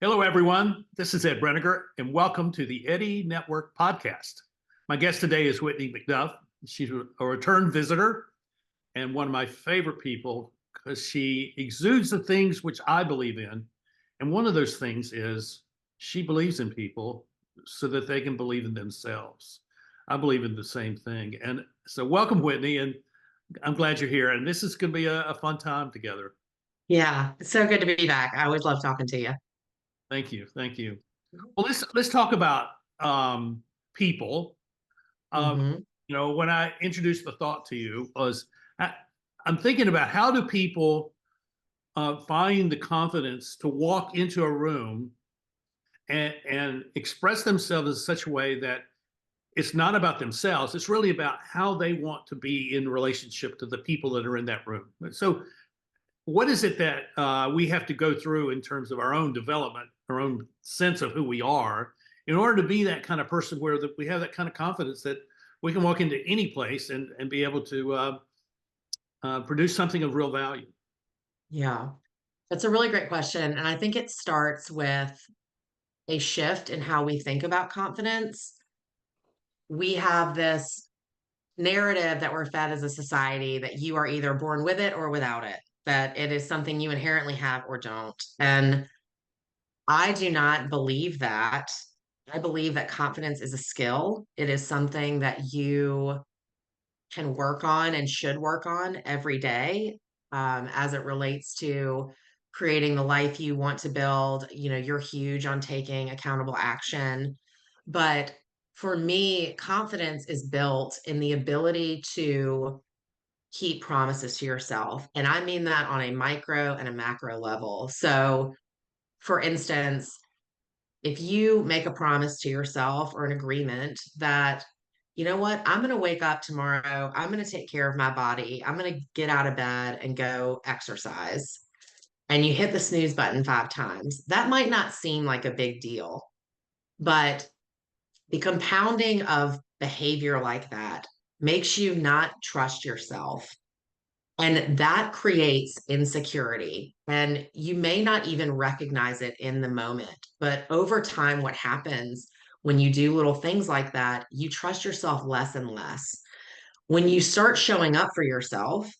Hello, everyone. This is Ed Breniger, and welcome to the Eddy Network podcast. My guest today is Whitney McDuff. She's a return visitor and one of my favorite people because she exudes the things which I believe in. And one of those things is she believes in people so that they can believe in themselves. I believe in the same thing. And so, welcome, Whitney, and I'm glad you're here. And this is going to be a fun time together. Yeah, it's so good to be back. I always love talking to you. Thank you. Thank you. Well, let's talk about people. Um, Hmm. when I introduced the thought to you was I, I'm thinking about how do people find the confidence to walk into a room and express themselves in such a way that it's not about themselves. It's really about how they want to be in relationship to the people that are in that room. So what is it that we have to go through in terms of our own development, our own sense of who we are, in order to be that kind of person where we have that kind of confidence that we can walk into any place and be able to produce something of real value? Yeah, that's a really great question. And I think it starts with a shift in how we think about confidence. We have this narrative that we're fed as a society that you are either born with it or without it, that it is something you inherently have or don't. And I do not believe that. I believe that confidence is a skill, it is something that you can work on and should work on every day as it relates to creating the life you want to build. You know, you're huge on taking accountable action. But for me, confidence is built in the ability to keep promises to yourself. And I mean that on a micro and a macro level. So, for instance, if you make a promise to yourself or an agreement that, you know what, I'm going to wake up tomorrow, I'm going to take care of my body, I'm going to get out of bed and go exercise, and you hit the snooze button 5 times, that might not seem like a big deal. But the compounding of behavior like that makes you not trust yourself. And that creates insecurity. And you may not even recognize it in the moment. But over time, what happens when you do little things like that, you trust yourself less and less. When you start showing up for yourself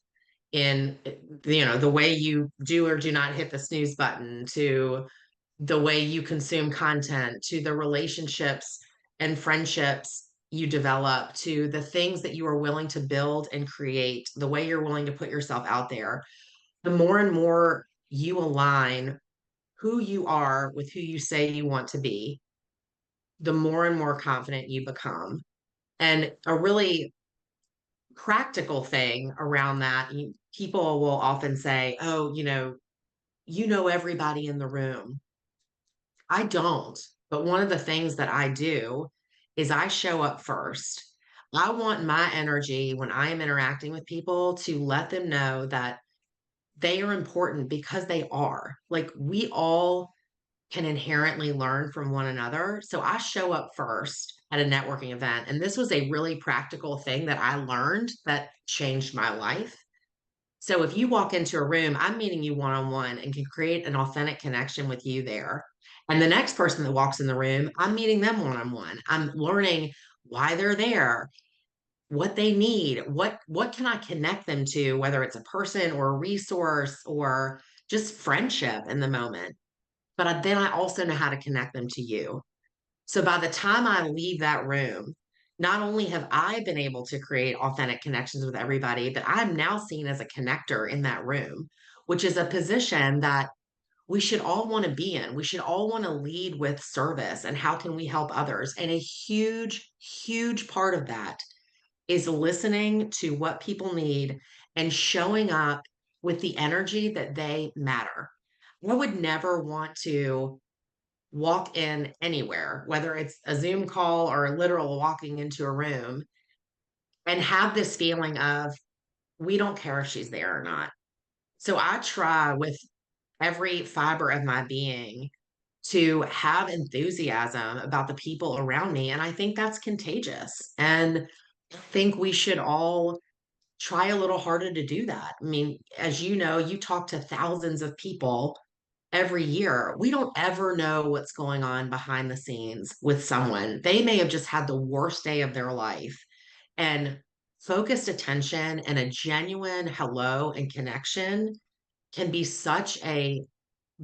in, the way you do or do not hit the snooze button, to the way you consume content, to the relationships and friendships you develop, to the things that you are willing to build and create, the way you're willing to put yourself out there, the more and more you align who you are with who you say you want to be, the more and more confident you become. And a really practical thing around that, people will often say, oh, you know everybody in the room. I don't. But one of the things that I do is I show up first. I want my energy when I am interacting with people to let them know that they are important, because they are. Like, we all can inherently learn from one another. So I show up first at a networking event. And this was a really practical thing that I learned that changed my life. So if you walk into a room, I'm meeting you one on one and can create an authentic connection with you there. And the next person that walks in the room, I'm meeting them one on one. I'm learning why they're there, what they need, what can I connect them to, whether it's a person or a resource or just friendship in the moment. But then I also know how to connect them to you. So by the time I leave that room, not only have I been able to create authentic connections with everybody, but I'm now seen as a connector in that room, which is a position that we should all want to be in. We should all want to lead with service and how can we help others. And a huge, huge part of that is listening to what people need and showing up with the energy that they matter. I would never want to walk in anywhere, whether it's a Zoom call or a literal walking into a room, and have this feeling of, we don't care if she's there or not. So I try with every fiber of my being to have enthusiasm about the people around me. And I think that's contagious. And I think we should all try a little harder to do that. I mean, as you know, you talk to thousands of people. every year. We don't ever know what's going on behind the scenes with someone. They may have just had the worst day of their life. And focused attention and a genuine hello and connection can be such a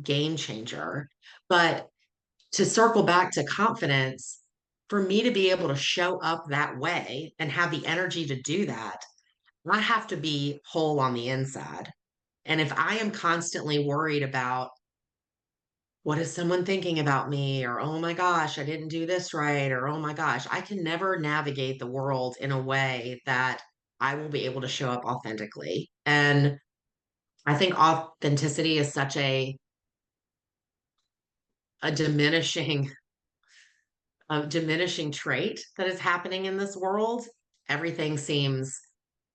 game changer. But to circle back to confidence, for me to be able to show up that way and have the energy to do that, I have to be whole on the inside. And if I am constantly worried about what is someone thinking about me, or oh my gosh, I didn't do this right, or oh my gosh, I can never navigate the world in a way that I will be able to show up authentically. And I think authenticity is such a diminishing trait that is happening in this world. Everything seems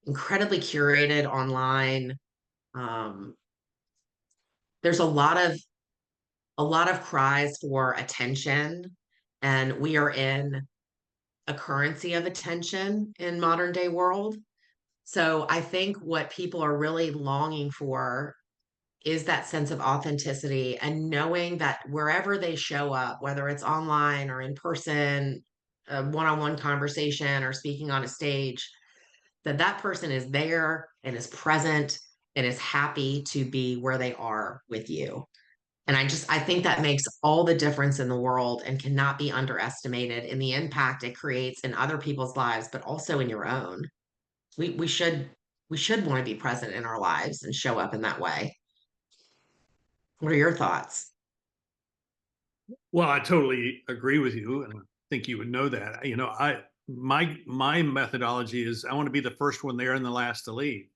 incredibly curated online. Um, there's a lot of cries for attention, and we are in a currency of attention in modern day world. So I think what people are really longing for is that sense of authenticity and knowing that wherever they show up, whether it's online or in person, a one-on-one conversation or speaking on a stage, that that person is there and is present and is happy to be where they are with you. And I think that makes all the difference in the world and cannot be underestimated in the impact it creates in other people's lives, but also in your own. We should want to be present in our lives and show up in that way. What are your thoughts? Well, I totally agree with you, and I think you would know that. My methodology is I want to be the first one there and the last to leave,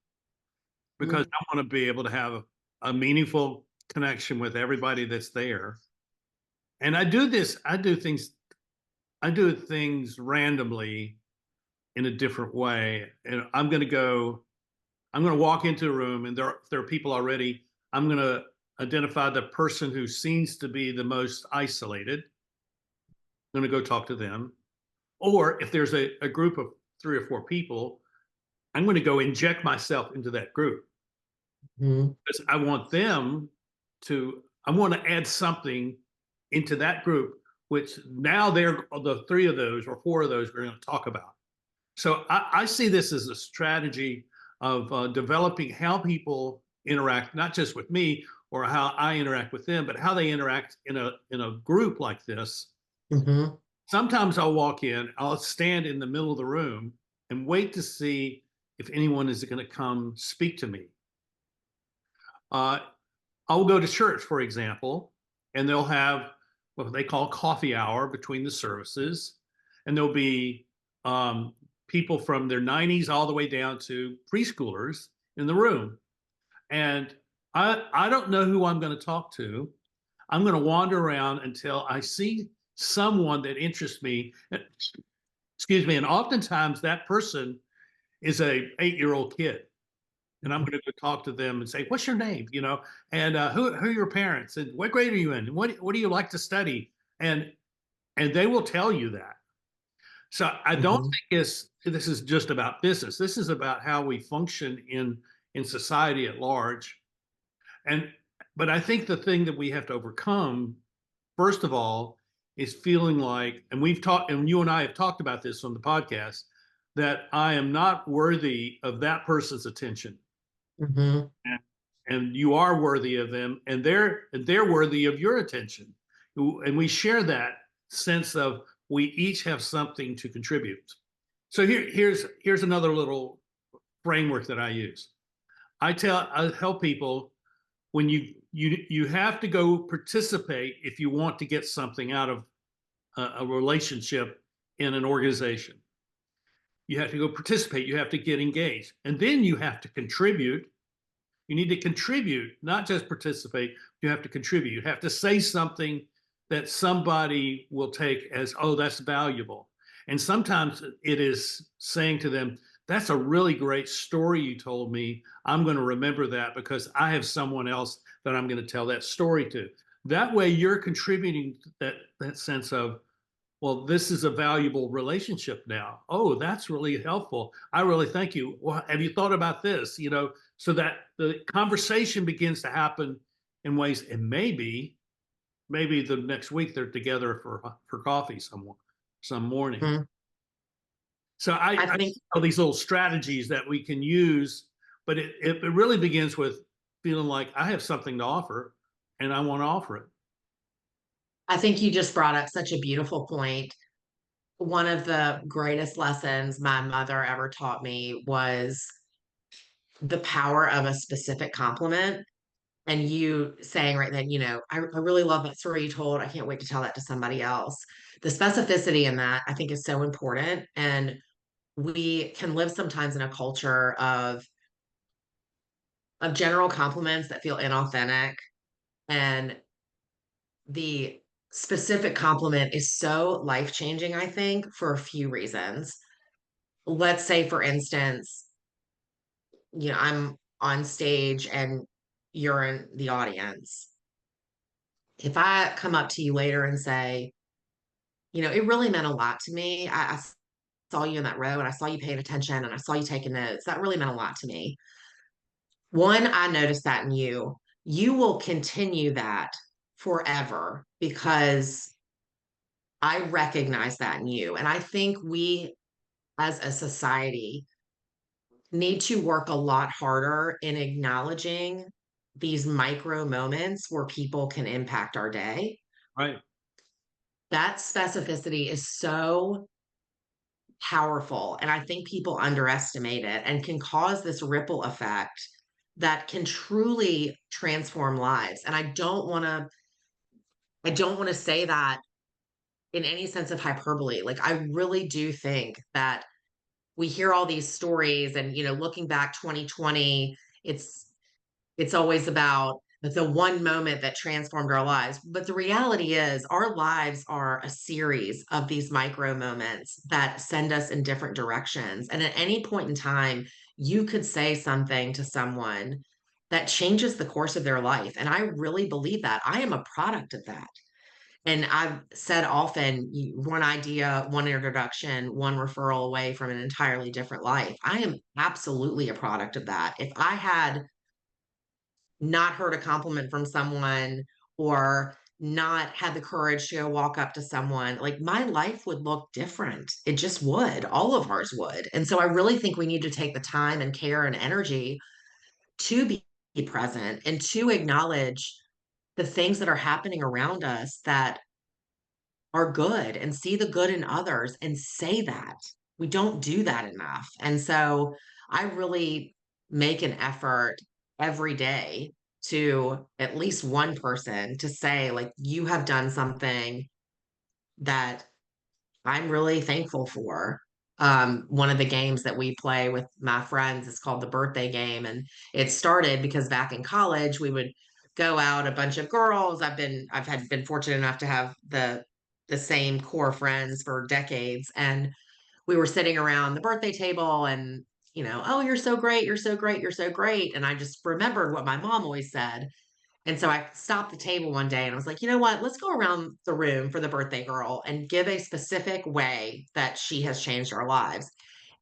because Mhm. I want to be able to have a meaningful connection with everybody that's there. And I do things randomly in a different way. And I'm going to walk into a room and there are people already. I'm going to identify the person who seems to be the most isolated. I'm going to go talk to them. Or if there's a group of 3 or 4 people, I'm going to go inject myself into that group Mhm. because I want to add something into that group, which now they're the 3 of those or 4 of those we're going to talk about. So I see this as a strategy of developing how people interact, not just with me or how I interact with them, but how they interact in a group like this. Mhm. Sometimes I'll walk in, I'll stand in the middle of the room and wait to see if anyone is going to come speak to me. Uh, I'll go to church, for example, and they'll have what they call coffee hour between the services, and there'll be people from their 90s all the way down to preschoolers in the room. And I don't know who I'm going to talk to. I'm going to wander around until I see someone that interests me. Excuse me. And oftentimes that person is a 8-year-old kid, and I'm going to go talk to them and say, "What's your name?" And who are your parents? And what grade are you in? And what do you like to study? And they will tell you that. So I don't Mhm. think this is just about business. This is about how we function in society at large. And but I think the thing that we have to overcome, first of all, is feeling like, and we've talked, and you and I have talked about this on the podcast, that I am not worthy of that person's attention. Mhm. And you are worthy of them, and they're worthy of your attention. And we share that sense of we each have something to contribute. So here's another little framework that I use. I help people, when you have to go participate if you want to get something out of a relationship in an organization. You have to go participate, you have to get engaged, and then you have to contribute. You need to contribute, not just participate. You have to contribute. You have to say something that somebody will take as, oh, that's valuable. And sometimes it is saying to them, that's a really great story you told me. I'm going to remember that because I have someone else that I'm going to tell that story to. That way you're contributing that sense of, well, this is a valuable relationship now. Oh, that's really helpful. I really thank you. Well, have you thought about this? So that the conversation begins to happen in ways, and maybe the next week they're together for coffee some morning. Mhm. So I I think all these little strategies that we can use, but it really begins with feeling like I have something to offer and I want to offer it. I think you just brought up such a beautiful point. One of the greatest lessons my mother ever taught me was the power of a specific compliment. And you saying right then, I really love that story you told. I can't wait to tell that to somebody else. The specificity in that, I think, is so important. And we can live sometimes in a culture of general compliments that feel inauthentic. And the specific compliment is so life changing, I think, for a few reasons. Let's say, for instance, I'm on stage and you're in the audience. If I come up to you later and say, it really meant a lot to me. I saw you in that row and I saw you paying attention and I saw you taking notes. That really meant a lot to me. One, I noticed that in you. You will continue that forever because I recognize that in you. And I think we as a society need to work a lot harder in acknowledging these micro moments where people can impact our day. Right. That specificity is so powerful. And I think people underestimate it and can cause this ripple effect that can truly transform lives. And I don't want to say that in any sense of hyperbole. Like I really do think that we hear all these stories and looking back 2020, it's always about the one moment that transformed our lives. But the reality is, our lives are a series of these micro moments that send us in different directions. And at any point in time, you could say something to someone that changes the course of their life. And I really believe that. I am a product of that. And I've said often, one idea, one introduction, one referral away from an entirely different life. I am absolutely a product of that. If I had not heard a compliment from someone or not had the courage to go walk up to someone, like my life would look different. It just would. All of ours would. And so I really think we need to take the time and care and energy to be present and to acknowledge the things that are happening around us that are good and see the good in others and say that. We don't do that enough. And so I really make an effort every day to at least one person to say, like, you have done something that I'm really thankful for. One of the games that we play with my friends is called the birthday game. And it started because back in college, we would go out, a bunch of girls. I've been fortunate enough to have the same core friends for decades. And we were sitting around the birthday table and, oh, you're so great, you're so great, you're so great. And I just remembered what my mom always said. And so I stopped the table one day and I was like, you know what? Let's go around the room for the birthday girl and give a specific way that she has changed our lives.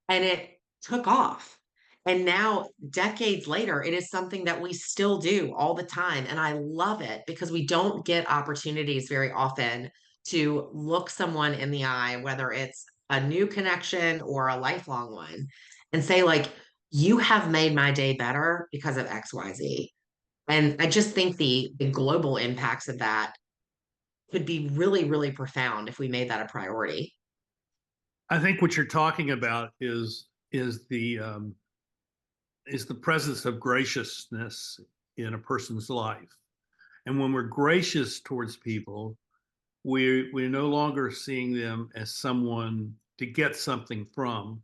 And it took off. And now, decades later, it is something that we still do all the time. And I love it because we don't get opportunities very often to look someone in the eye, whether it's a new connection or a lifelong one, and say, like, you have made my day better because of XYZ. And I just think the global impacts of that could be really, really profound if we made that a priority. I think what you're talking about is the presence of graciousness in a person's life. And when we're gracious towards people, we're no longer seeing them as someone to get something from,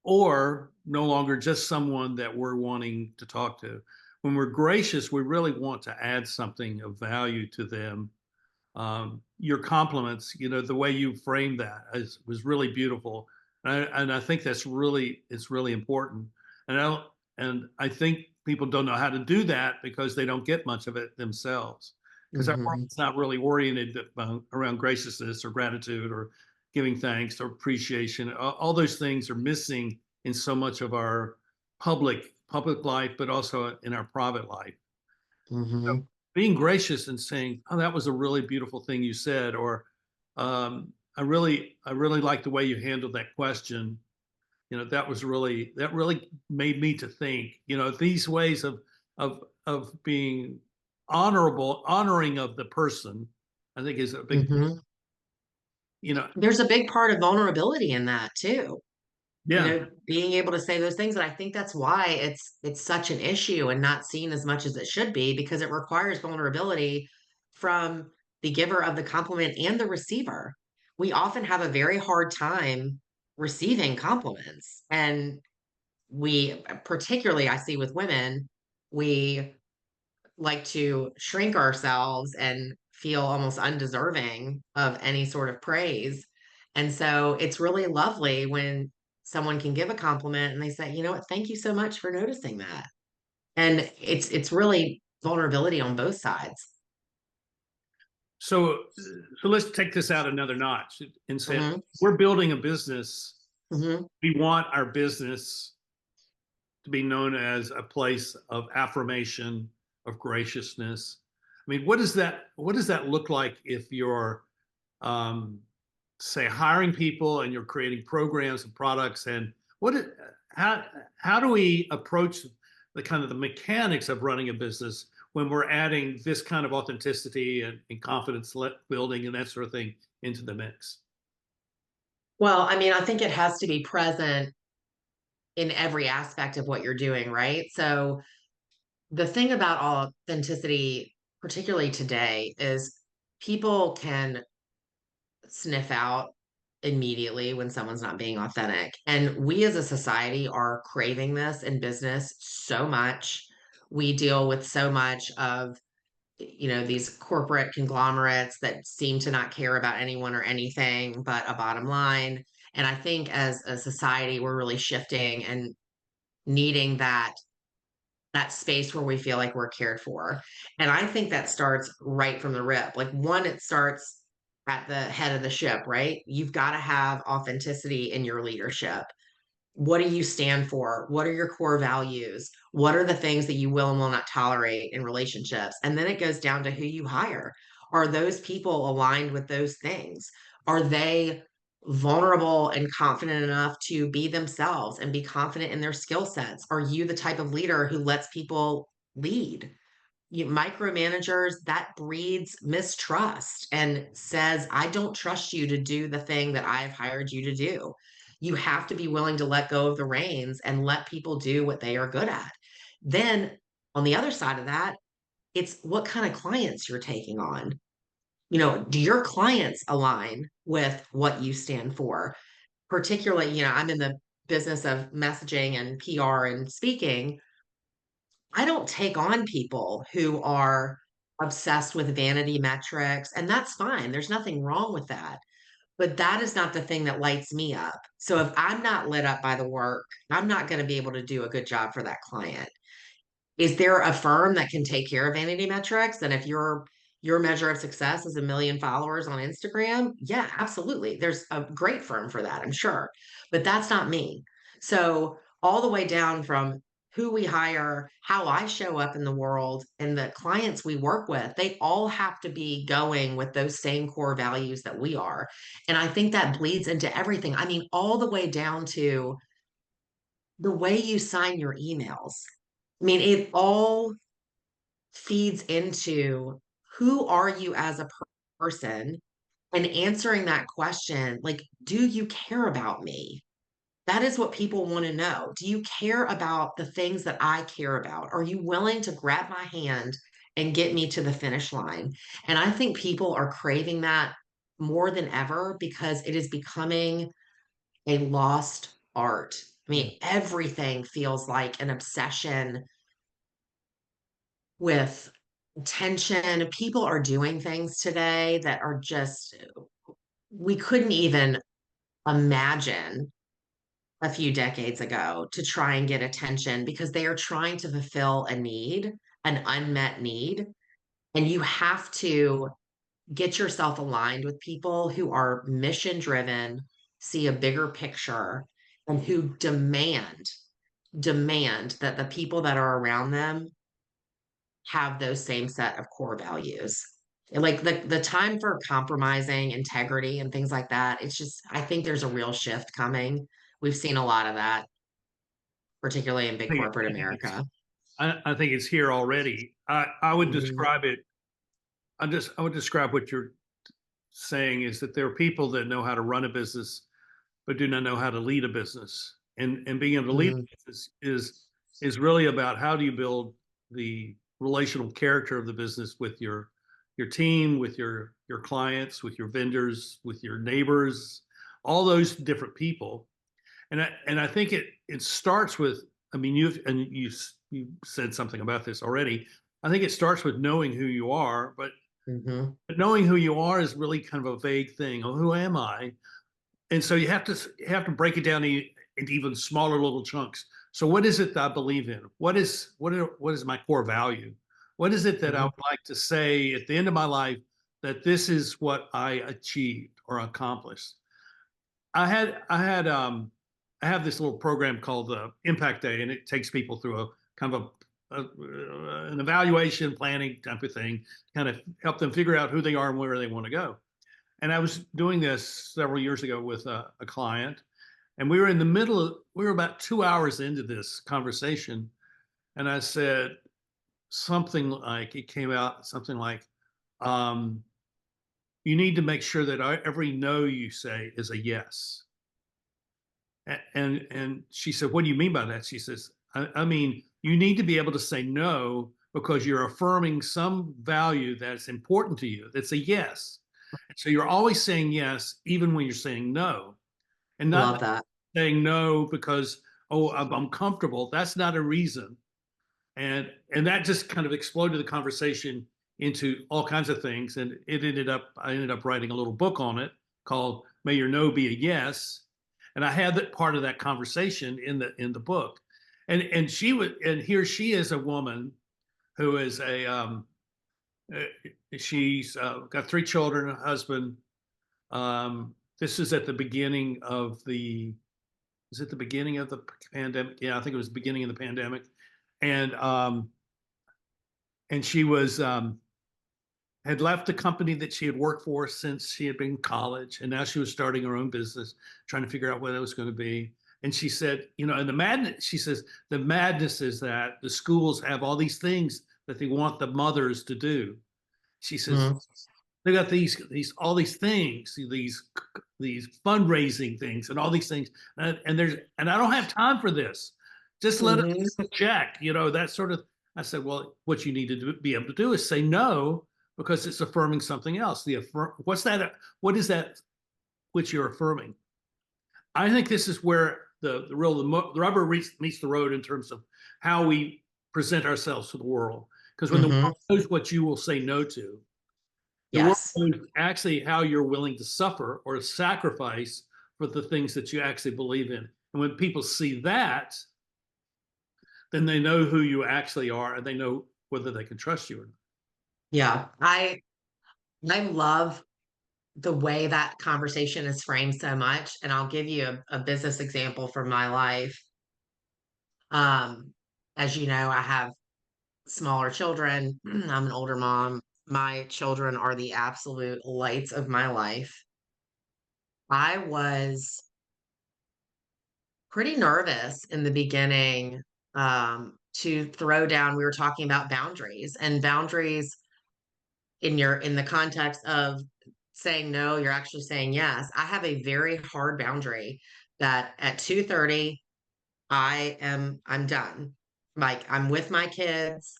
or no longer just someone that we're wanting to talk to. When we're gracious, we really want to add something of value to them. Your compliments, the way you framed that was really beautiful, and I think it's really important. And I think people don't know how to do that because they don't get much of it themselves. Because our Mhm. world's not really oriented around graciousness or gratitude or giving thanks or appreciation. All those things are missing in so much of our public life, but also in our private life. Hmm. Being gracious and saying, "Oh, that was a really beautiful thing you said," or I really like the way you handled that question. That really made me to think. These ways of being honoring of the person, I think is a big. Hmm. You know, There's a big part of vulnerability in that too. yeah. Being able to say those things. And I think that's why it's such an issue and not seen as much as it should be, because it requires vulnerability from the giver of the compliment and the receiver. We often have a very hard time receiving compliments. And we, particularly, I see with women, we like to shrink ourselves and feel almost undeserving of any sort of praise. And so it's really lovely when someone can give a compliment and they say, you know what, thank you so much for noticing that. And it's really vulnerability on both sides. So, so let's take this out another notch and say Hmm. we're building a business. Hmm. We want our business to be known as a place of affirmation, of graciousness. I mean, what does that look like if you're um, say hiring people and you're creating programs and products, and how how do we approach the kind of the mechanics of running a business when we're adding this kind of authenticity and confidence building and that sort of thing into the mix? Well, I mean, I think it has to be present in every aspect of what you're doing, right? So the thing about authenticity, particularly today, is people can sniff out immediately when someone's not being authentic. And we as a society are craving this in business so much. We deal with so much of, these corporate conglomerates that seem to not care about anyone or anything but a bottom line. And I think as a society, we're really shifting and needing that space where we feel like we're cared for. And I think that starts right from the rip. Like, one, it starts at the head of the ship, right? You've got to have authenticity in your leadership. What do you stand for? What are your core values? What are the things that you will and will not tolerate in relationships? And then it goes down to who you hire. Are those people aligned with those things? Are they vulnerable and confident enough to be themselves and be confident in their skill sets? Are you the type of leader who lets people lead? Micromanagers, that breeds mistrust and says, I don't trust you to do the thing that I've hired you to do. You have to be willing to let go of the reins and let people do what they are good at. Then on the other side of that, it's what kind of clients you're taking on. Do your clients align with what you stand for? Particularly, I'm in the business of messaging and PR and speaking. I don't take on people who are obsessed with vanity metrics, and that's fine. There's nothing wrong with that. But that is not the thing that lights me up. So if I'm not lit up by the work, I'm not going to be able to do a good job for that client. Is there a firm that can take care of vanity metrics? And if your measure of success is 1 million followers on Instagram, yeah, absolutely. There's a great firm for that, I'm sure. But that's not me. So all the way down from who we hire, how I show up in the world, and the clients we work with, they all have to be going with those same core values that we are. And I think that bleeds into everything. I mean, all the way down to the way you sign your emails. I mean, it all feeds into who are you as a person, and answering that question, like, do you care about me? That is what people want to know. Do you care about the things that I care about? Are you willing to grab my hand and get me to the finish line? And I think people are craving that more than ever because it is becoming a lost art. I Yeah. mean, everything feels like an obsession with tension. People are doing things today that are just, we couldn't even imagine a few decades ago, to try and get attention because they are trying to fulfill a need, an unmet need. And you have to get yourself aligned with people who are mission driven, see a bigger picture, and who demand that the people that are around them have those same set of core values. And, like, the time for compromising integrity and things like that, it's just I think there's a real shift coming. We've seen a lot of that, particularly in big corporate I think it's America. I think it's here already. I would Mhm, describe it. I would describe what you're saying is that there are people that know how to run a business but do not know how to lead a business. And being able to lead mhm, a business is really about how do you build the relational character of the business with your team, with your clients, with your vendors, with your neighbors, all those different people. And I think it starts with, I mean, you said something about this already. I think it starts with knowing who you are, mhm. but knowing who you are is really kind of a vague thing. Oh, who am I? And so you have to break it down into even smaller little chunks. So what is it that I believe in? What is my core value? What is it that I Mhm, would like to say at the end of my life that this is what I achieved or accomplished? I have this little program called the Impact Day, and it takes people through a kind of an evaluation planning type of thing, kind of help them figure out who they are and where they want to go. And I was doing this several years ago with a client, and we were in the middle of, we were about 2 hours into this conversation. And I said something like, it came out something like, um, you need to make sure that every no you say is a yes. And she said, what do you mean by that? She says, I mean, you need to be able to say no because you're affirming some value that's important to you. That's a yes. So you're always saying yes, even when you're saying no, and not love that. saying no because, oh, I'm comfortable. That's not a reason. And that just kind of exploded the conversation into all kinds of things. And I ended up writing a little book on it called May Your No Be a Yes. And I had that part of that conversation in the book. And here she is, a woman who is uh, she's got 3 children, a husband. This is at the beginning of the is it the beginning of the pandemic? Yeah, I think it was the beginning of the pandemic. And and she was had left the company that she had worked for since she had been in college, and now she was starting her own business, trying to figure out what it was going to be. And she said, and the madness, she says, the madness is that the schools have all these things that they want the mothers to do. She says, Mhm, they got these all these things, these fundraising things and all these things, and I don't have time for this. Just let mhm. us check, that sort of. I said, well, what you need to be able to do is say no because it's affirming something else. What's that? What is that which you're affirming? I think this is where the rubber meets the road in terms of how we present ourselves to the world. Because when the Mhm. world knows what you will say no to, the world Yes. knows actually how you're willing to suffer or sacrifice for the things that you actually believe in. And when people see that, then they know who you actually are and they know whether they can trust you or not. Yeah. I love the way that conversation is framed so much, and I'll give you a business example from my life. Um, as you know, I have smaller children. I'm an older mom. My children are the absolute lights of my life. I was pretty nervous in the beginning, to throw down we were talking about boundaries, and boundaries in the context of saying no, you're actually saying yes. I have a very hard boundary that at 2:30, I'm done. Like, I'm with my kids,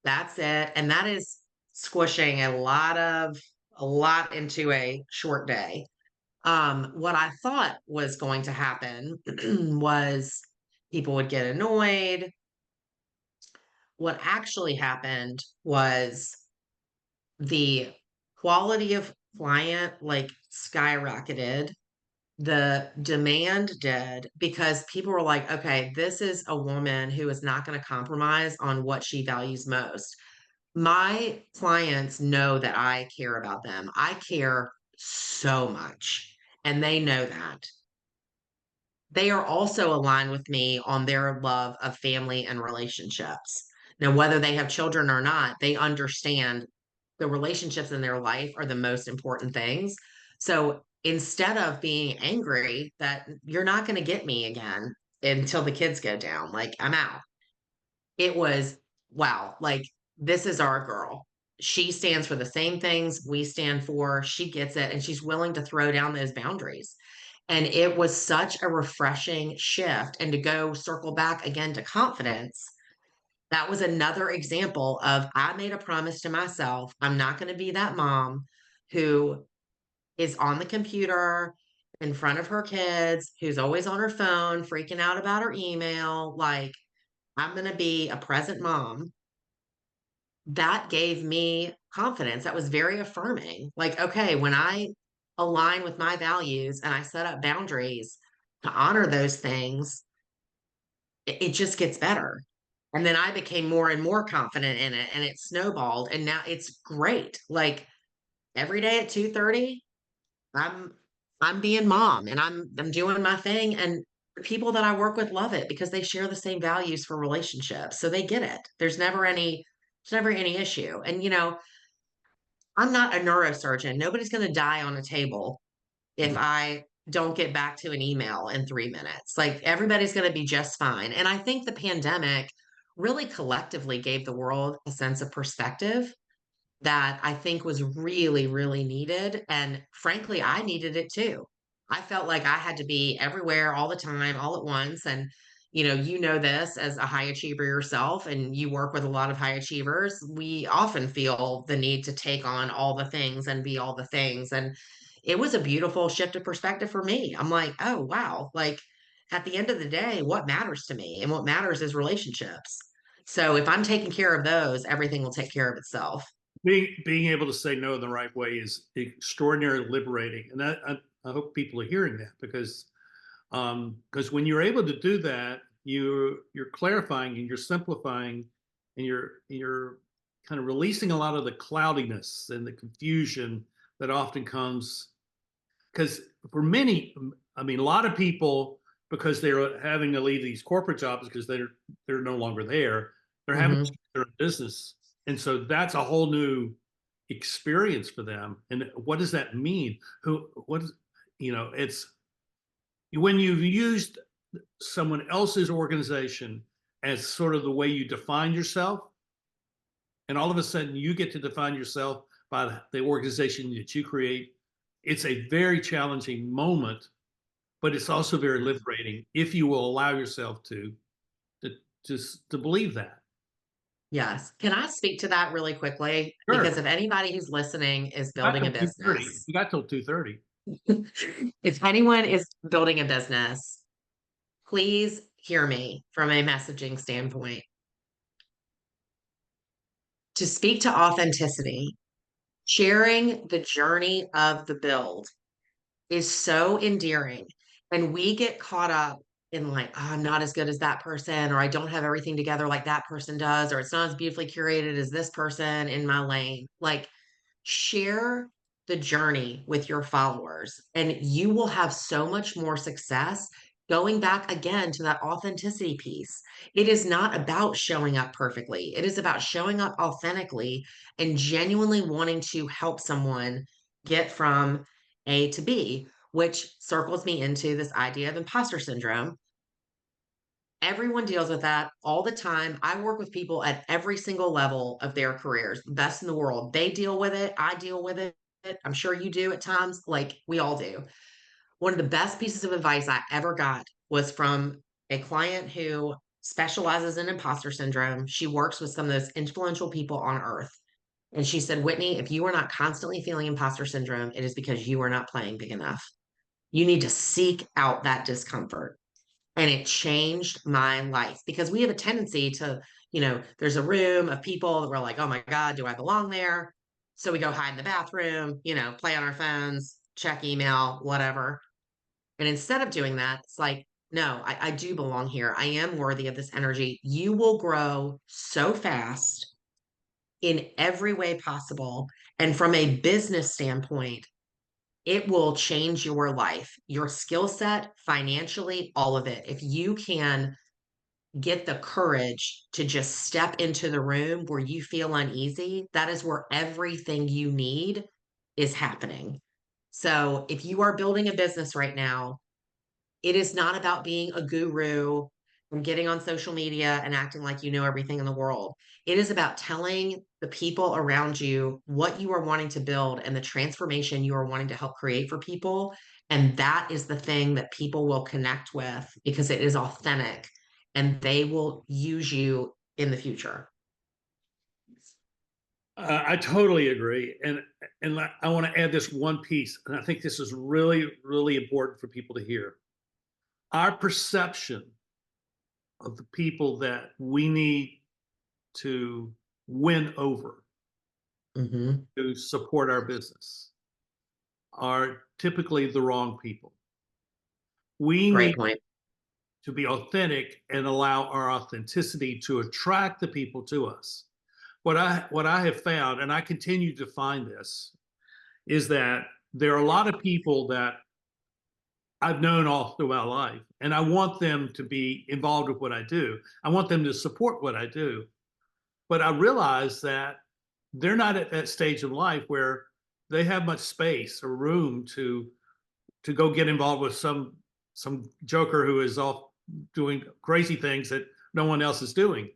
that's it, and that is squishing a lot into a short day. What I thought was going to happen was people would get annoyed. What actually happened was the quality of client, like, skyrocketed. The demand did because people were like, "Okay, this is a woman who is not gonna compromise on what she values most." My clients know that I care about them. I care so much, and they know that. They are also aligned with me on their love of family and relationships. Now, whether they have children or not, they understand the relationships in their life are the most important things. So instead of being angry that you're not going to get me again until the kids go down, like I'm out, it was, wow, like this is our girl. She stands for the same things we stand for. She gets it and she's willing to throw down those boundaries. And it was such a refreshing shift. And to go circle back again to confidence, that was another example of I made a promise to myself. I'm not going to be that mom who is on the computer in front of her kids, who's always on her phone, freaking out about her email. Like, I'm going to be a present mom. That gave me confidence. That was very affirming. Like, okay, when I align with my values and I set up boundaries to honor those things, it just gets better. And then I became more and more confident in it and it snowballed and now it's great. Like every day at 2:30, I'm I'm being mom and I'm doing my thing and the people that I work with love it because they share the same values for relationships. So they get it. There's never any issue. And I'm not a neurosurgeon. Nobody's going to die on a table if I don't get back to an email in 3 minutes. Like everybody's going to be just fine. And I think the pandemic really collectively gave the world a sense of perspective that I think was really, really needed. And frankly, I needed it too. I felt like I had to be everywhere all the time, all at once. And, you know this as a high achiever yourself, and you work with a lot of high achievers. We often feel the need to take on all the things and be all the things. And it was a beautiful shift of perspective for me. I'm like, oh, wow. Like at the end of the day, what matters to me and what matters is relationships. So if I'm taking care of those, everything will take care of itself. Being able to say no in the right way is extraordinarily liberating, and I hope people are hearing that because when you're able to do that, you're clarifying and you're simplifying, and you're kind of releasing a lot of the cloudiness and the confusion that often comes. Because for many, I mean, a lot of people, because they're having to leave these corporate jobs because they're no longer there, they're having to Mhm. start their own business, and so that's a whole new experience for them. And what does that mean? What is, it's when you've used someone else's organization as sort of the way you define yourself, and all of a sudden you get to define yourself by the organization that you create. It's a very challenging moment, but it's also very liberating if you will allow yourself to just to believe that. Yes. Can I speak to that really quickly? Because Sure. if anybody who's listening is Got building till a 2:30. business, You got till 2:30. if anyone is building a business, please hear me from a messaging standpoint. To speak to authenticity, sharing the journey of the build is so endearing. And we get caught up in like, oh, I'm not as good as that person, or I don't have everything together like that person does, or it's not as beautifully curated as this person in my lane. Like, share the journey with your followers, and you will have so much more success. Going back again to that authenticity piece, it is not about showing up perfectly. It is about showing up authentically and genuinely wanting to help someone get from A to B, which circles me into this idea of imposter syndrome. Everyone deals with that all the time. I work with people at every single level of their careers, best in the world. They deal with it. I deal with it. I'm sure you do at times. Like we all do. One of the best pieces of advice I ever got was from a client who specializes in imposter syndrome. She works with some of those influential people on earth. And she said, Whitney, if you are not constantly feeling imposter syndrome, it is because you are not playing big enough. You need to seek out that discomfort. And it changed my life because we have a tendency to, there's a room of people that we're like, oh my God, do I belong there? So we go hide in the bathroom, play on our phones, check email, whatever. And instead of doing that, it's like, no, I do belong here. I am worthy of this energy. You will grow so fast in every way possible. And from a business standpoint, it will change your life, your skill set, financially, all of it. If you can get the courage to just step into the room where you feel uneasy, that is where everything you need is happening. So if you are building a business right now, it is not about being a guru and getting on social media and acting like you know everything in the world. It is about telling the people around you what you are wanting to build and the transformation you are wanting to help create for people. And that is the thing that people will connect with because it is authentic and they will use you in the future. I totally agree, and I want to add this one piece, and I think this is really, really important for people to hear. Our perception of the people that we need to win over Hmm. to support our business are typically the wrong people. We Great need point. to be authentic and allow our authenticity to attract the people to us. What I have found, and I continue to find this, is that there are a lot of people that I've known all through my life, and I want them to be involved with what I do. I want them to support what I do. But I realize that they're not at that stage of life where they have much space or room to go get involved with some joker who is off doing crazy things that no one else is doing.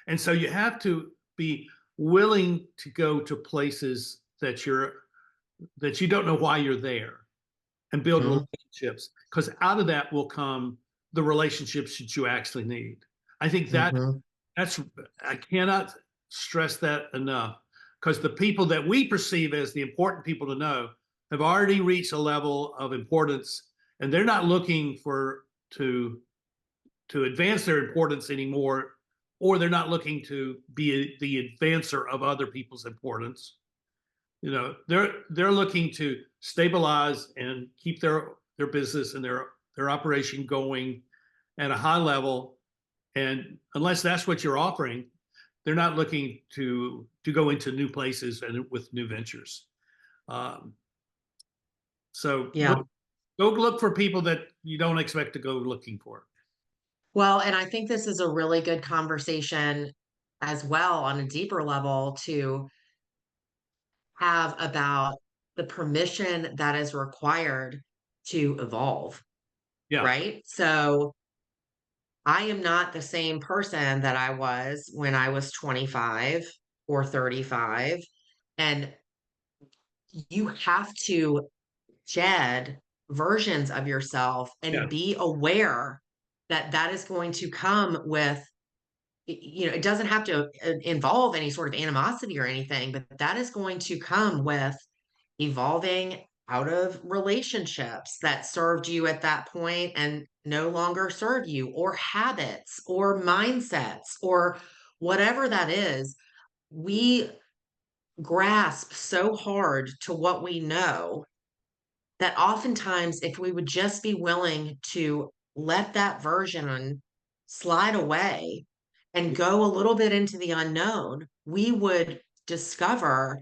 And so you have to be willing to go to places that you don't know why you're there and build Hmm. relationships, because out of that will come the relationships that you actually need. I think Hmm. that's I cannot stress that enough, because the people that we perceive as the important people to know have already reached a level of importance, and they're not looking for to advance their importance anymore, or they're not looking to be the advancer of other people's importance. They're looking to stabilize and keep their business and their operation going at a high level. And unless that's what you're offering, they're not looking to go into new places and with new ventures. Um, so Yeah. go look for people that you don't expect to go looking for. Well, and I think this is a really good conversation as well on a deeper level to have about the permission that is required to evolve, Yeah, right? So I am not the same person that I was when I was 25 or 35. And you have to shed versions of yourself yeah, and be aware that that is going to come with it doesn't have to involve any sort of animosity or anything, but that is going to come with evolving out of relationships that served you at that point and no longer serve you, or habits or mindsets or whatever that is. We grasp so hard to what we know that oftentimes, if we would just be willing to let that version slide away and go a little bit into the unknown, we would discover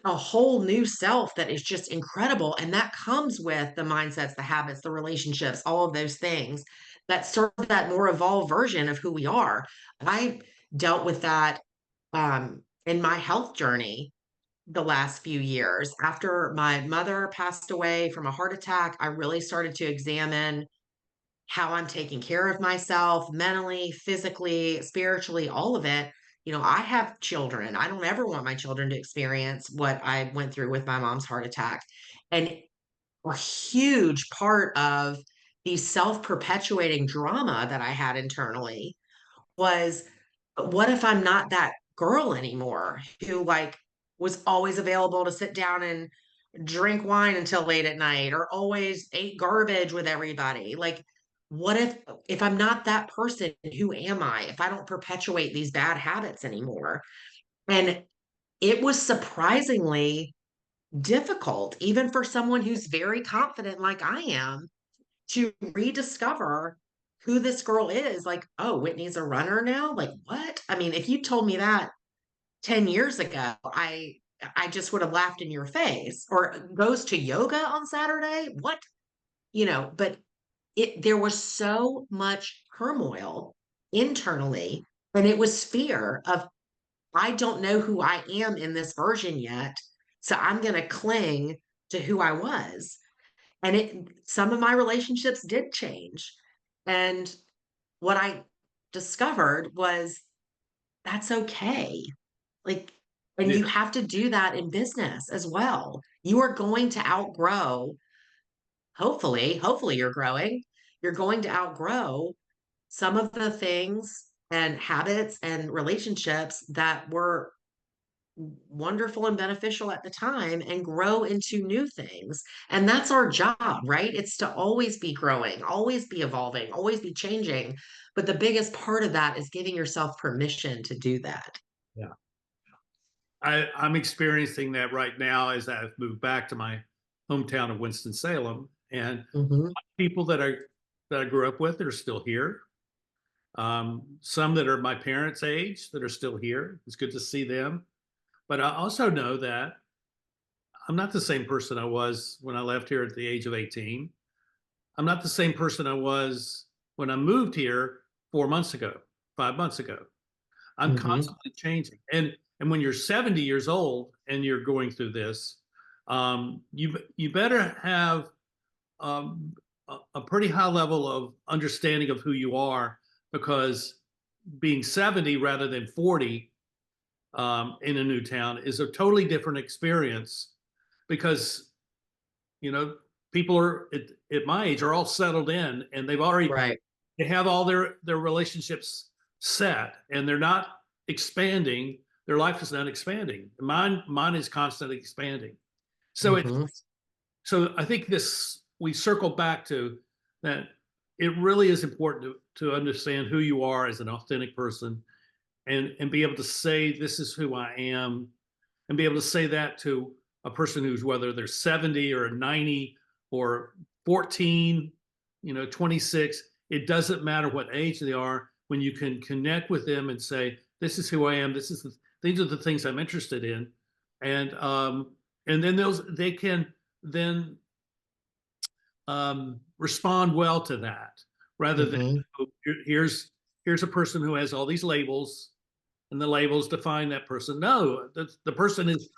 a whole new self that is just incredible. And that comes with the mindsets, the habits, the relationships, all of those things that serve that more evolved version of who we are. I dealt with that in my health journey the last few years. After my mother passed away from a heart attack, I really started to examine how I'm taking care of myself mentally, physically, spiritually, all of it. I have children. I don't ever want my children to experience what I went through with my mom's heart attack. And a huge part of the self perpetuating drama that I had internally was, what if I'm not that girl anymore who was always available to sit down and drink wine until late at night or always ate garbage with everybody? Like, what if I'm not that person, who am I if I don't perpetuate these bad habits anymore? And it was surprisingly difficult, even for someone who's very confident like I am, to rediscover who this girl is. Like, oh, Whitney's a runner now? Like, what? I mean, if you told me that 10 years ago, I just would have laughed in your face. Or goes to yoga on Saturday? What? But there was so much turmoil internally. And it was fear of, I don't know who I am in this version yet. So I'm going to cling to who I was. And some of my relationships did change. And what I discovered was that's okay. Like, and Yeah. you have to do that in business as well. You are going to outgrow, hopefully you're growing. You're going to outgrow some of the things and habits and relationships that were wonderful and beneficial at the time and grow into new things. And that's our job, right? It's to always be growing, always be evolving, always be changing. But the biggest part of that is giving yourself permission to do that. Yeah. I'm experiencing that right now as I've moved back to my hometown of Winston-Salem, and Hmm. people that I grew up with that are still here. Some that are my parents' age that are still here. It's good to see them. But I also know that I'm not the same person I was when I left here at the age of 18. I'm not the same person I was when I moved here 4 months ago, 5 months ago. I'm Hmm. constantly changing. And when you're 70 years old and you're going through this, you better have um, a pretty high level of understanding of who you are, because being 70 rather than 40 in a new town is a totally different experience, because people are at my age are all settled in, and Right. they have all their relationships set, and they're not expanding. Their life is not expanding. Mine is constantly expanding. So it Hmm. so I think this we circle back to that. It really is important to understand who you are as an authentic person, and be able to say this is who I am, and be able to say that to a person who's, whether they're 70 or 90 or 14, 26. It doesn't matter what age they are. When you can connect with them and say, this is who I am, these are the things I'm interested in, and then they can then respond well to that, rather than, Hmm. oh, here's a person who has all these labels, and the labels define that person. No, the person is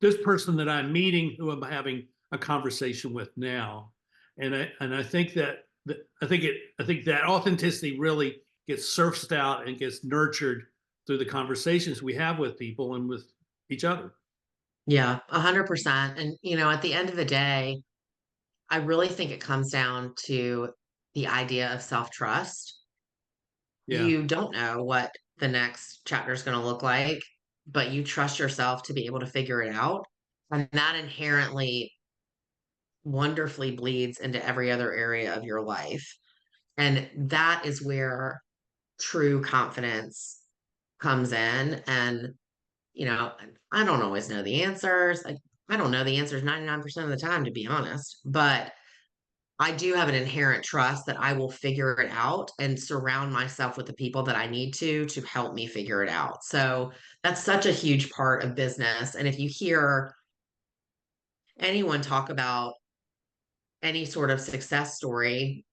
this person that I'm meeting, who I'm having a conversation with now. And I think I think that authenticity really gets surfaced out and gets nurtured through the conversations we have with people and with each other. Yeah, 100%. And, at the end of the day, I really think it comes down to the idea of self trust. Yeah. You don't know what the next chapter is going to look like, but you trust yourself to be able to figure it out. And that inherently wonderfully bleeds into every other area of your life. And that is where true confidence comes in. And, you know, I don't always know the answers. I don't know the answers 99% of the time, to be honest, but I do have an inherent trust that I will figure it out and surround myself with the people that I need to help me figure it out. So that's such a huge part of business. And if you hear anyone talk about any sort of success story,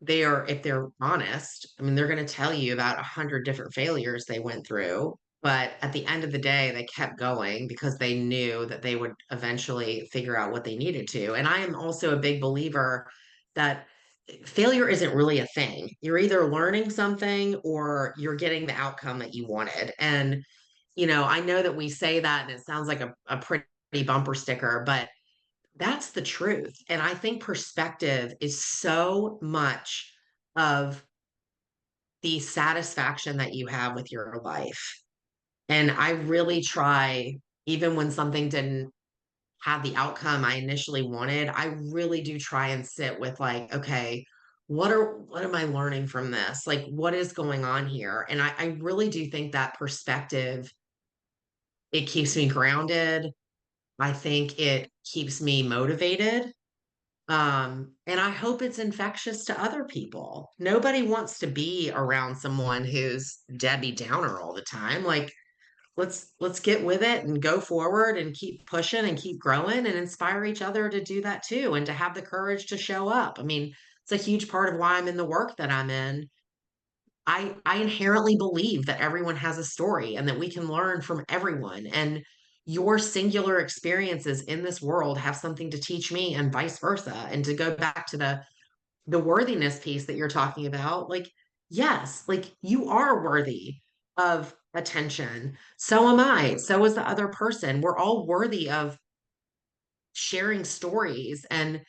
if they're honest, I mean, they're going to tell you about 100 different failures they went through. But at the end of the day, they kept going because they knew that they would eventually figure out what they needed to. And I am also a big believer that failure isn't really a thing. You're either learning something or you're getting the outcome that you wanted. And, I know that we say that and it sounds like a pretty bumper sticker, but that's the truth. And I think perspective is so much of the satisfaction that you have with your life. And I really try, even when something didn't have the outcome I initially wanted, I really do try and sit with, like, okay, what am I learning from this? Like, what is going on here? And I really do think that perspective, it keeps me grounded. I think it keeps me motivated. And I hope it's infectious to other people. Nobody wants to be around someone who's Debbie Downer all the time. Like, let's get with it and go forward and keep pushing and keep growing and inspire each other to do that too, and to have the courage to show up. I mean, It's a huge part of why I'm in the work that I'm in. I inherently believe that everyone has a story and that we can learn from everyone. And your singular experiences in this world have something to teach me and vice versa. And to go back to the worthiness piece that you're talking about, like, yes, like you are worthy of attention. So am I. So is the other person. We're all worthy of sharing stories and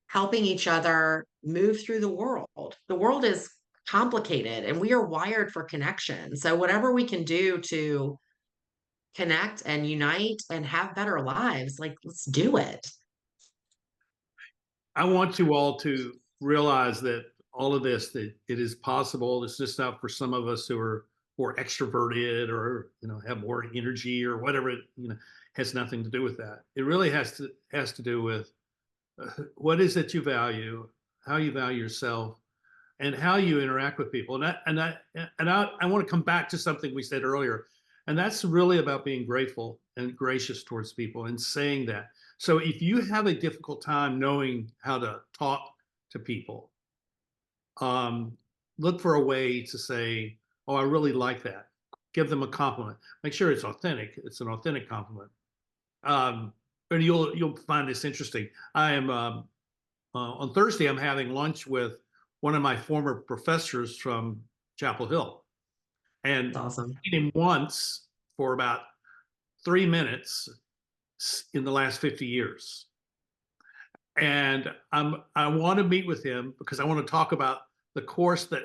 helping each other move through the world. The world is complicated and we are wired for connection. So, whatever we can do to connect and unite and have better lives, like, let's do it. I want you all to realize that all of this, that it is possible. It's just not for some of us who are more extroverted or, have more energy or whatever. It, has nothing to do with that. It really has to do with what is it you value, how you value yourself, and how you interact with people. And I want to come back to something we said earlier, and that's really about being grateful and gracious towards people and saying that. So if you have a difficult time knowing how to talk to people, um, look for a way to say, "Oh, I really like that." Give them a compliment. Make sure it's authentic. It's an authentic compliment. Um, and you'll find this interesting. I am on Thursday. I'm having lunch with one of my former professors from Chapel Hill, It's and awesome. I met him once for about 3 minutes in the last 50 years. And I want to meet with him because I want to talk about the course that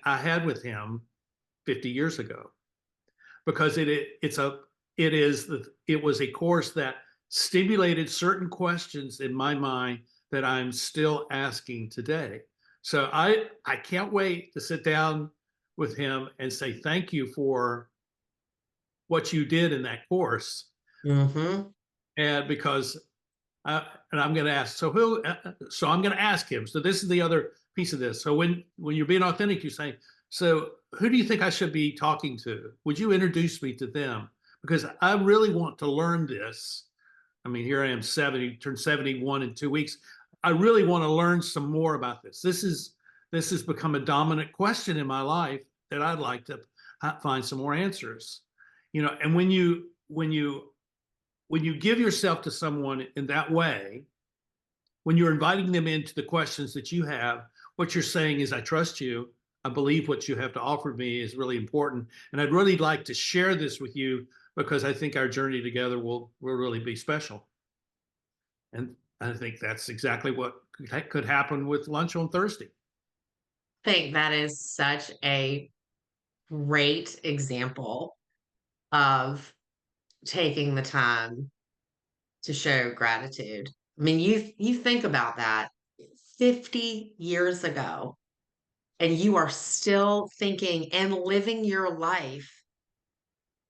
I had with him 50 years ago, because it was a course that stimulated certain questions in my mind that I'm still asking today. So I can't wait to sit down with him and say thank you for what you did in that course, Mm-hmm. and because and I'm going to ask. So I'm going to ask him. So this is the other piece of this. So when you're being authentic, you say, so who do you think I should be talking to? Would you introduce me to them? Because I really want to learn this. I mean, here I am, 70, turned 71 in 2 weeks. I really want to learn some more about this. This has become a dominant question in my life that I'd like to find some more answers. And when you give yourself to someone in that way, when you're inviting them into the questions that you have, what you're saying is, I trust you. I believe what you have to offer me is really important. And I'd really like to share this with you because I think our journey together will really be special. And I think that's exactly what could happen with lunch on Thursday. I think that is such a great example of taking the time to show gratitude. I mean, you think about that 50 years ago, and you are still thinking and living your life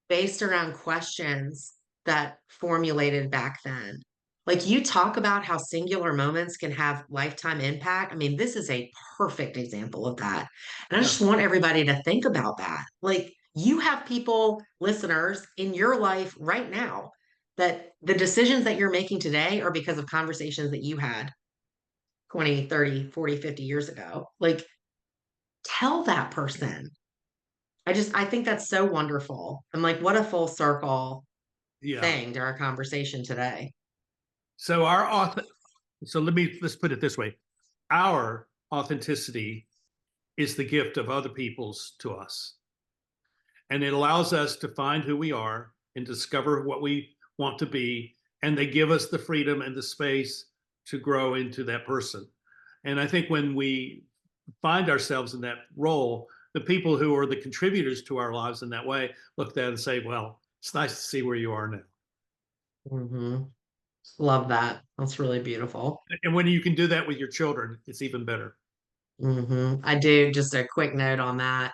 based around questions that formulated back then. Like, you talk about how singular moments can have lifetime impact. I mean, this is a perfect example of that. And I Yeah. just want everybody to think about that. Like, you have people, listeners in your life right now, that the decisions that you're making today are because of conversations that you had 20, 30, 40, 50 years ago. Like, tell that person. I think that's so wonderful. I'm like, what a full circle Yeah. thing to our conversation today. So so let's put it this way. Our authenticity is the gift of other people's to us. And it allows us to find who we are and discover what we want to be. And they give us the freedom and the space to grow into that person. And I think when we find ourselves in that role, the people who are the contributors to our lives in that way look at that and say, well, it's nice to see where you are now. Hmm. Love that. That's really beautiful. And when you can do that with your children, it's even better. I do, just a quick note on that.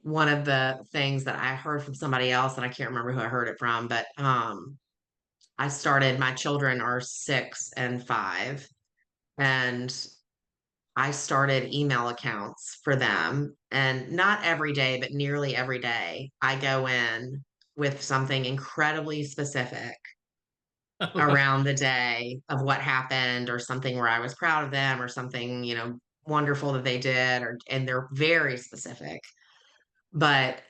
One of the things that I heard from somebody else, and I can't remember who I heard it from, but my children are 6 and 5, and I started email accounts for them. And not every day, but nearly every day, I go in with something incredibly specific around the day of what happened or something where I was proud of them or something, wonderful that they did, and they're very specific. But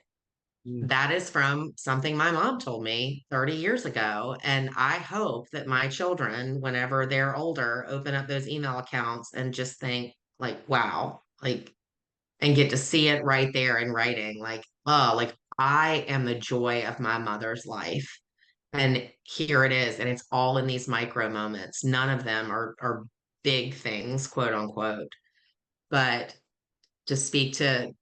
Mm. that is from something my mom told me 30 years ago. And I hope that my children, whenever they're older, open up those email accounts and just think, like, wow, like, and get to see it right there in writing. Like, oh, like, I am the joy of my mother's life. And here it is. And it's all in these micro moments. None of them are big things, quote unquote. But to speak to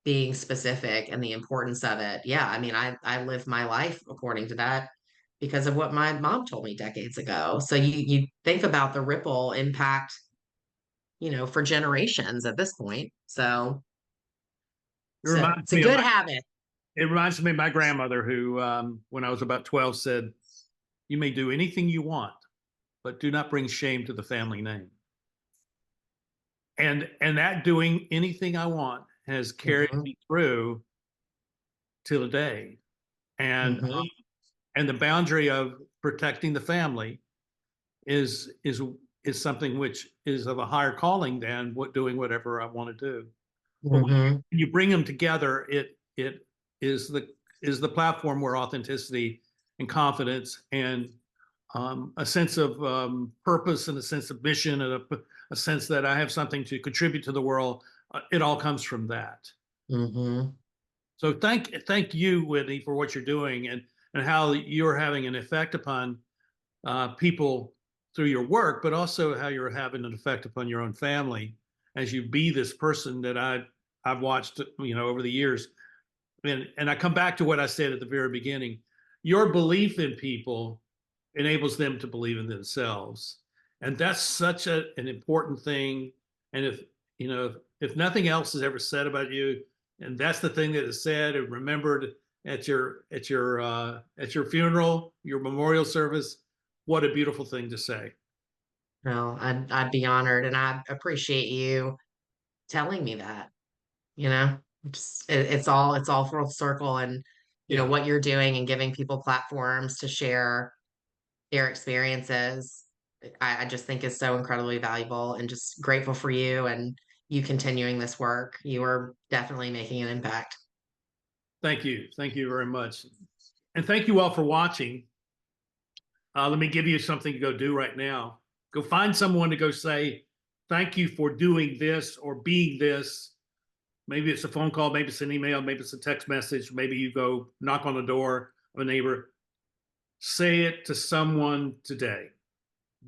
being specific and the importance of it. Yeah, I mean, I live my life according to that because of what my mom told me decades ago. So you think about the ripple impact, for generations at this point. So It so reminds it's a me of good my, habit. it reminds me of my grandmother who, when I was about 12, said, "You may do anything you want, but do not bring shame to the family name." And that doing anything I want has carried Hmm. me through to the day. And Hmm. and the boundary of protecting the family is is is something which is of a higher calling than doing whatever I want to do. But Hmm. when you bring them together, it is the platform where authenticity and confidence and a sense of purpose and a sense of mission and a sense that I have something to contribute to the world. It all comes from that. Hmm. So thank you, Whitney, for what you're doing and how you're having an effect upon people through your work, but also how you're having an effect upon your own family as you be this person that I've watched, over the years. And I come back to what I said at the very beginning. Your belief in people enables them to believe in themselves. And that's such an important thing. And if nothing else is ever said about you, and that's the thing that is said and remembered at your funeral, your memorial service, what a beautiful thing to say. Well, I'd be honored, and I appreciate you telling me that. You know, it's all full circle, and Yeah. what you're doing and giving people platforms to share their experiences, I just think is so incredibly valuable, and just grateful for you and you continuing this work. You are definitely making an impact. Thank you. Thank you very much. And thank you all for watching. Let me give you something to go do right now. Go find someone to go say, thank you for doing this or being this. Maybe it's a phone call, maybe it's an email, maybe it's a text message, maybe you go knock on the door of a neighbor. Say it to someone today.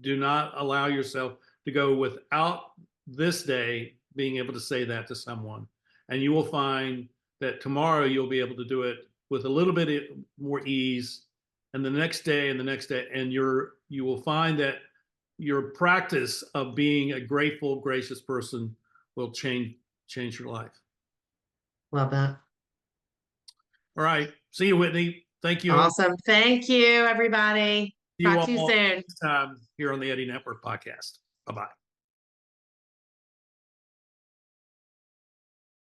Do not allow yourself to go without this day being able to say that to someone. And you will find that tomorrow you'll be able to do it with a little bit more ease, and the next day and the next day, and you will find that your practice of being a grateful, gracious person will change your life. Love that. All right. See you, Whitney. Thank you. Awesome. Thank you, everybody. See you Talk to you all soon. next time here on the Eddie Network podcast. Bye bye.